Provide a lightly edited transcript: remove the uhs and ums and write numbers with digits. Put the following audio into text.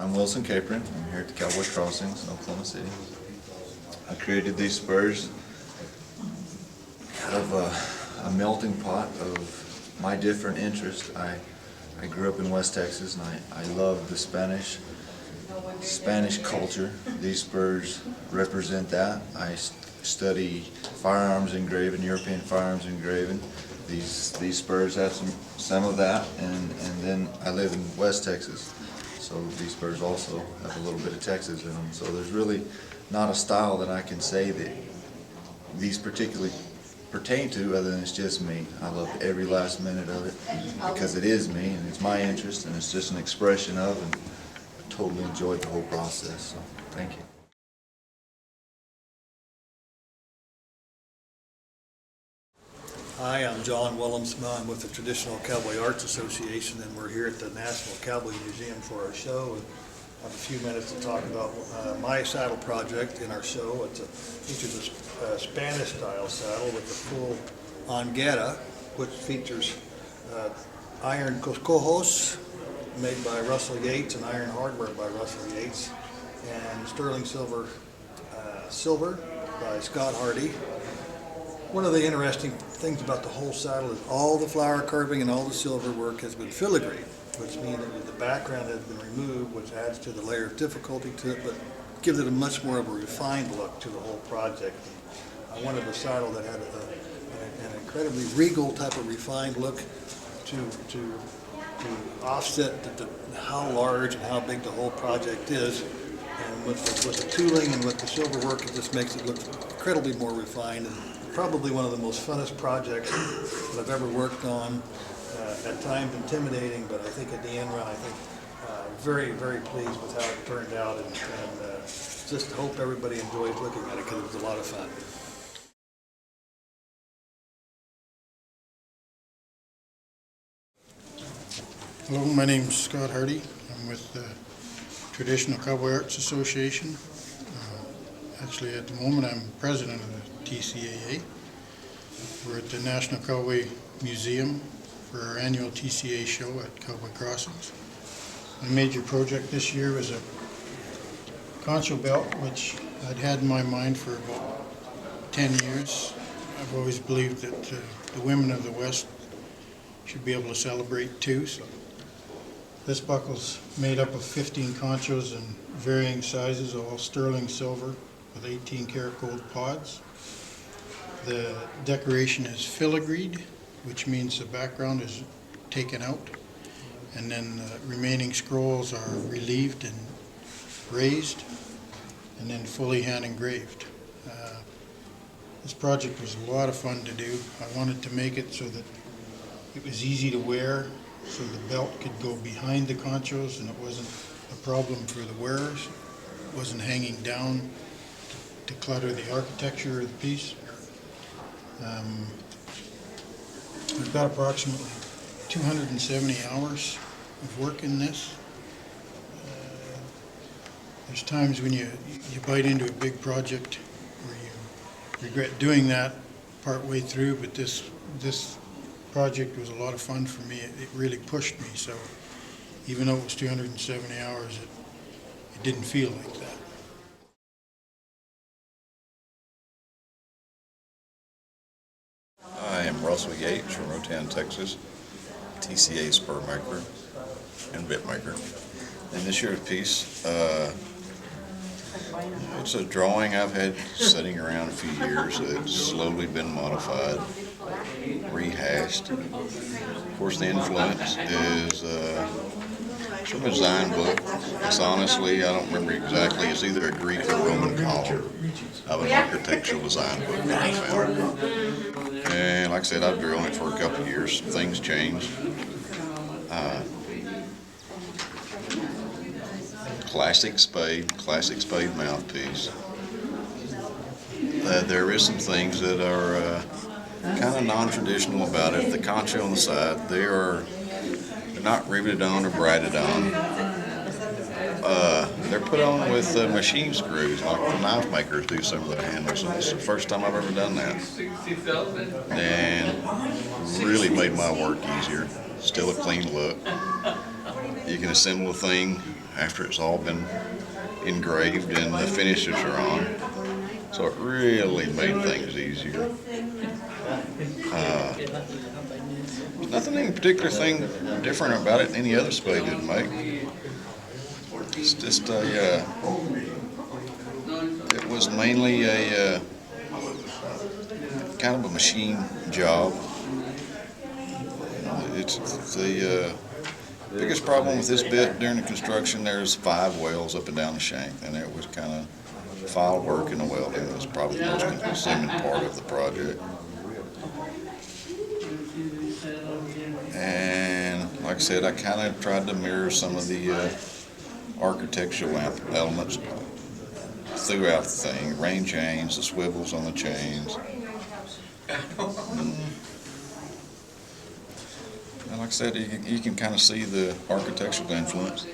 I'm Wilson Capron. I'm here at the Cowboy Crossings in Oklahoma City. I created these spurs out of a melting pot of my different interests. I grew up in West Texas, and I love the Spanish culture. These spurs represent that. I study firearms engraving, European firearms engraving. These spurs have some of that, and then I live in West Texas, so these spurs also have a little bit of Texas in them. So there's really not a style that I can say that these particularly pertain to, other than it's just me. I love every last minute of it because it is me and it's my interest and it's just an expression of, and I totally enjoyed the whole process. So thank you. Hi, I'm John Willemsma. I'm with the Traditional Cowboy Arts Association, and we're here at the National Cowboy Museum for our show. And I have a few minutes to talk about my saddle project in our show. It features a Spanish-style saddle with a full anguera, which features iron coscojos made by Russell Yates and iron hardware by Russell Yates, and sterling silver by Scott Hardy. One of the interesting things about the whole saddle is all the flower carving and all the silver work has been filigreed, which means that the background has been removed, which adds to the layer of difficulty to it, but gives it a much more of a refined look to the whole project. I wanted a saddle that had an incredibly regal type of refined look to offset how large and how big the whole project is. And with the tooling and with the silver work, it just makes it look incredibly more refined, and probably one of the most funnest projects that I've ever worked on. At times intimidating, but I think at the end run, I think very, very pleased with how it turned out, and just hope everybody enjoys looking at it because it was a lot of fun. Hello, my name's Scott Hardy. I'm with the Traditional Cowboy Arts Association. Actually, at the moment, I'm president of the TCAA. We're at the National Cowboy Museum for our annual TCA show at Cowboy Crossings. My major project this year was a concho belt, which I'd had in my mind for about 10 years. I've always believed that the women of the West should be able to celebrate too. So this buckle's made up of 15 conchos in varying sizes, all sterling silver with 18 karat gold pods. The decoration is filigreed, which means the background is taken out, and then the remaining scrolls are relieved and raised, and then fully hand engraved. This project was a lot of fun to do. I wanted to make it so that it was easy to wear, so the belt could go behind the conchos and it wasn't a problem for the wearers. It wasn't hanging down to clutter the architecture of the piece. We've got approximately 270 hours of work in this. There's times when you bite into a big project where you regret doing that part way through, but this project was a lot of fun for me. It really pushed me, so even though it was 270 hours, it didn't feel like that. I am Russell Yates from Rotan, Texas, TCA spur maker and bit maker. And this year's piece, it's a drawing I've had sitting around a few years. It's slowly been modified, rehashed. Of course, the influence is from a design book. It's honestly, I don't remember exactly, it's either a Greek or Roman column of an architectural design book that I found. And like I said, I've been on it for a couple of years. Things change. Classic spade mouthpiece. There is some things that are kind of non-traditional about it. The concho on the side, they're not riveted on or braided on. They're put on with machine screws, like the knife makers do some of their handles. And it's the first time I've ever done that, and really made my work easier. Still a clean look. You can assemble a thing after it's all been engraved and the finishes are on. So it really made things easier. There's nothing in particular thing different about it than any other spade did make. It's just it was mainly a kind of a machine job. It's the biggest problem with this bit during the construction. There's 5 welds up and down the shank, and it was kind of file work and the welding was probably the most consuming part of the project. And like I said, I kind of tried to mirror some of the architectural elements throughout the thing. Rain chains, the swivels on the chains. And like I said, you can kind of see the architectural influence.